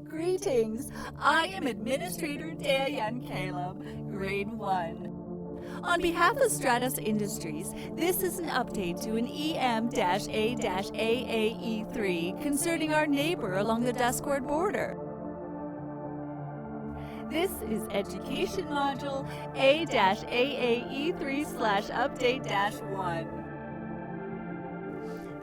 Greetings, I am Administrator Yaan-Caleb, Grade 1. On behalf of Stratus Industries, this is an update to an EM-A-AAE3 concerning our neighbor along the Discord border. This is Education Module A-AAE3/Update-1.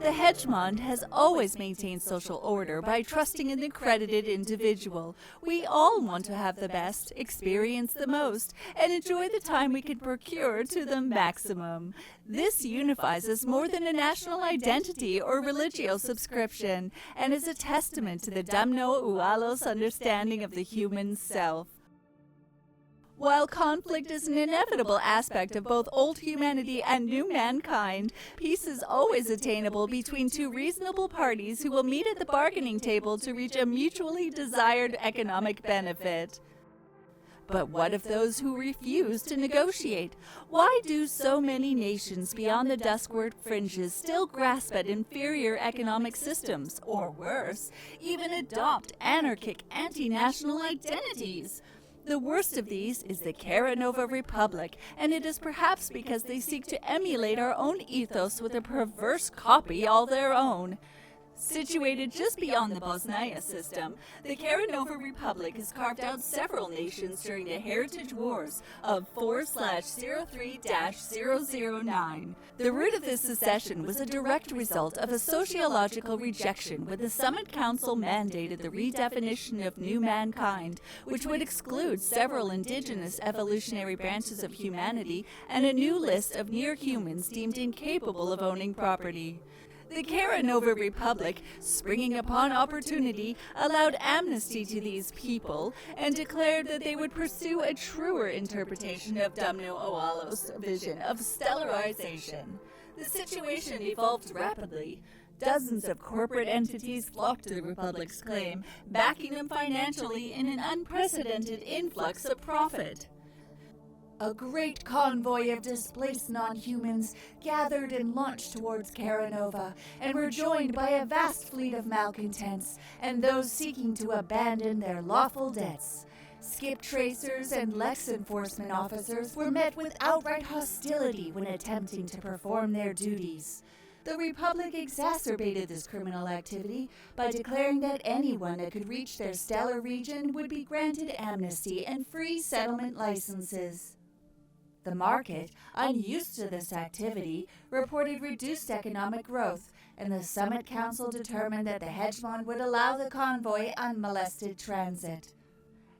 The Hegemon has always maintained social order by trusting an accredited individual. We all want to have the best, experience the most, and enjoy the time we can procure to the maximum. This unifies us more than a national identity or religio subscription, and is a testament to the Damno Ualos understanding of the human self. While conflict is an inevitable aspect of both old humanity and new mankind, peace is always attainable between two reasonable parties who will meet at the bargaining table to reach a mutually desired economic benefit. But what of those who refuse to negotiate? Why do so many nations beyond the Discord fringes still grasp at inferior economic systems, or worse, even adopt anarchic anti-national identities? The worst of these is the Karanova Republic, and it is perhaps because they seek to emulate our own ethos with a perverse copy all their own. Situated just beyond the Bosnia system, the Karanova Republic has carved out several nations during the Heritage Wars of 4/03-009. The root of this secession was a direct result of a sociological rejection when the Summit Council mandated the redefinition of new mankind, which would exclude several indigenous evolutionary branches of humanity and a new list of near-humans deemed incapable of owning property. The Karanova Republic, springing upon opportunity, allowed amnesty to these people and declared that they would pursue a truer interpretation of Damno Oalos' vision of stellarization. The situation evolved rapidly. Dozens of corporate entities flocked to the Republic's claim, backing them financially in an unprecedented influx of profit. A great convoy of displaced non-humans gathered and launched towards Karanova, and were joined by a vast fleet of malcontents and those seeking to abandon their lawful debts. Skip tracers and Lex enforcement officers were met with outright hostility when attempting to perform their duties. The Republic exacerbated this criminal activity by declaring that anyone that could reach their stellar region would be granted amnesty and free settlement licenses. The market, unused to this activity, reported reduced economic growth, and the Summit Council determined that the Hegemon would allow the convoy unmolested transit.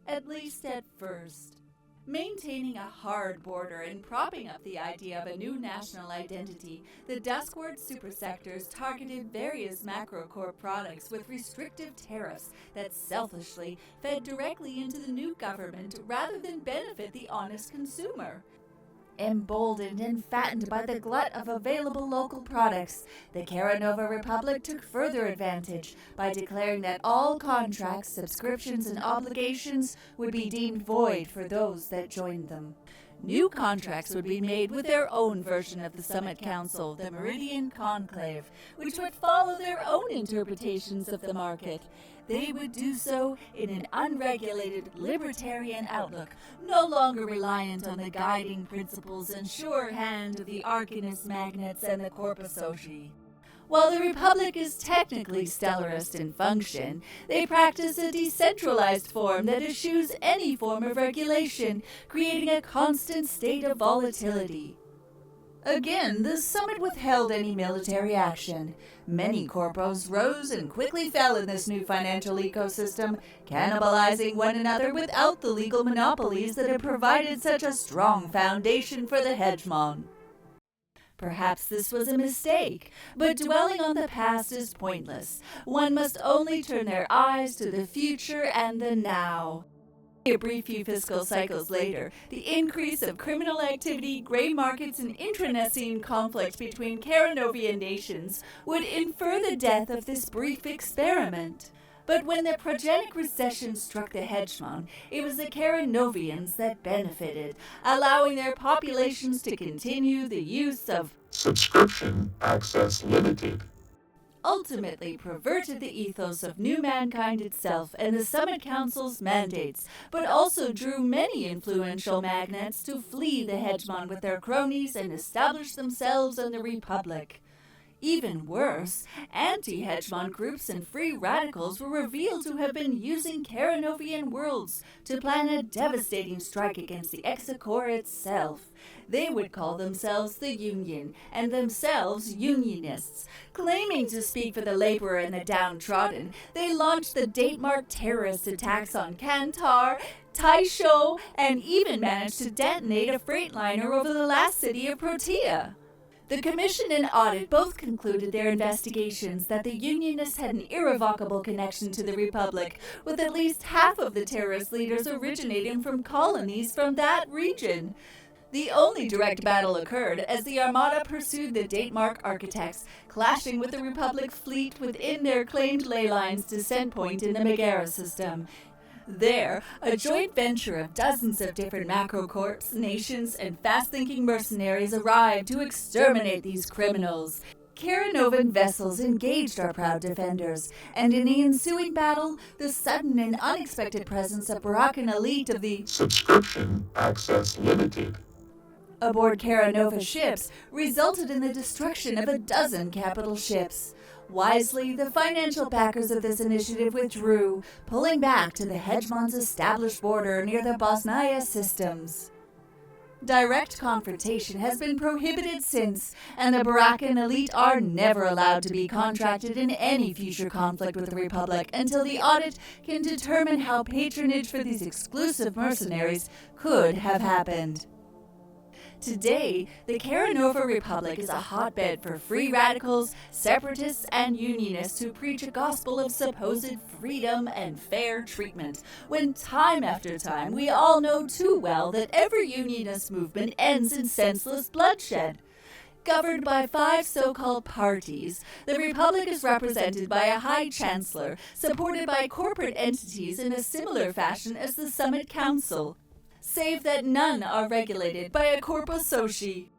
At least at first. Maintaining a hard border and propping up the idea of a new national identity, the Discord supersectors targeted various macro-core products with restrictive tariffs that selfishly fed directly into the new government rather than benefit the honest consumer. Emboldened and fattened by the glut of available local products, the Karanova Republic took further advantage by declaring that all contracts, subscriptions, and obligations would be deemed void for those that joined them. New contracts would be made with their own version of the Summit Council, the Meridian Conclave, which would follow their own interpretations of the market. They would do so in an unregulated, libertarian outlook, no longer reliant on the guiding principles and sure hand of the Arcanist magnates and the Corpusocii. While the Republic is technically stellarist in function, they practice a decentralized form that eschews any form of regulation, creating a constant state of volatility. Again, the summit withheld any military action. Many corpos rose and quickly fell in this new financial ecosystem, cannibalizing one another without the legal monopolies that had provided such a strong foundation for the Hegemon. Perhaps this was a mistake, but dwelling on the past is pointless. One must only turn their eyes to the future and the now. A brief few fiscal cycles later, the increase of criminal activity, gray markets, and intranecine conflict between Karanovian nations would infer the death of this brief experiment. But when the Progenic Recession struck the Hegemon, it was the Karanovians that benefited, allowing their populations to continue the use of subscription access limited. ultimately perverted the ethos of New Mankind itself and the Summit Council's mandates, but also drew many influential magnates to flee the Hegemon with their cronies and establish themselves in the Republic. Even worse, anti-Hegemon groups and free radicals were revealed to have been using Karanovian worlds to plan a devastating strike against the ExeCor itself. They would call themselves the Union, and themselves Unionists. Claiming to speak for the laborer and the downtrodden, they launched the date-marked terrorist attacks on Kantar, Taisho, and even managed to detonate a freightliner over the last city of Protea. The Commission and Audit both concluded their investigations that the Unionists had an irrevocable connection to the Republic, with at least half of the terrorist leaders originating from colonies from that region. The only direct battle occurred as the Armada pursued the Datemark architects, clashing with the Republic fleet within their claimed ley lines descent point in the Megara system. There, a joint venture of dozens of different macrocorps, nations, and fast-thinking mercenaries arrived to exterminate these criminals. Karanovan vessels engaged our proud defenders, and in the ensuing battle, the sudden and unexpected presence of Barakan elite of the Subscription Access Limited aboard Karanova ships resulted in the destruction of a dozen capital ships. Wisely, the financial backers of this initiative withdrew, pulling back to the Hegemon's established border near the Bosnia systems. Direct confrontation has been prohibited since, and the Barakan elite are never allowed to be contracted in any future conflict with the Republic until the audit can determine how patronage for these exclusive mercenaries could have happened. Today, the Karanova Republic is a hotbed for free radicals, separatists, and unionists who preach a gospel of supposed freedom and fair treatment, when time after time we all know too well that every unionist movement ends in senseless bloodshed. Governed by 5 so-called parties, the Republic is represented by a High Chancellor, supported by corporate entities in a similar fashion as the Summit Council, save that none are regulated by a corpus socii.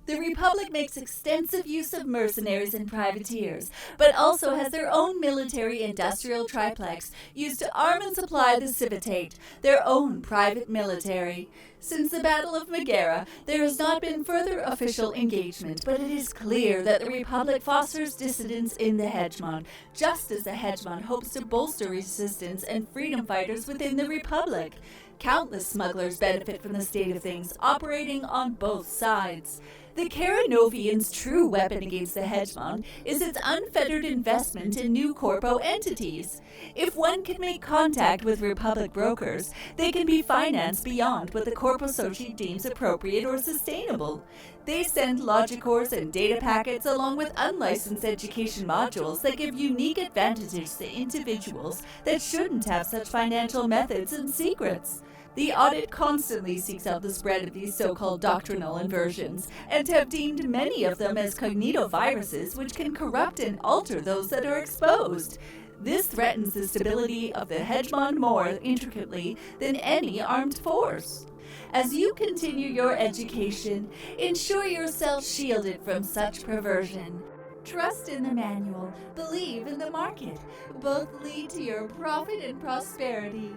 The Republic makes extensive use of mercenaries and privateers, but also has their own military-industrial triplex used to arm and supply the Civitate, their own private military. Since the Battle of Megara, there has not been further official engagement, but it is clear that the Republic fosters dissidents in the Hegemon, just as the Hegemon hopes to bolster resistance and freedom fighters within the Republic. Countless smugglers benefit from the state of things, operating on both sides. The Karanovians' true weapon against the Hegemon is its unfettered investment in new corpo entities. If one can make contact with Republic brokers, they can be financed beyond what the corpo socii deems appropriate or sustainable. They send logicors and data packets along with unlicensed education modules that give unique advantages to individuals that shouldn't have such financial methods and secrets. The audit constantly seeks out the spread of these so-called doctrinal inversions, and have deemed many of them as cognitoviruses which can corrupt and alter those that are exposed. This threatens the stability of the Hegemon more intricately than any armed force. As you continue your education, ensure yourself shielded from such perversion. Trust in the manual, believe in the market. Both lead to your profit and prosperity.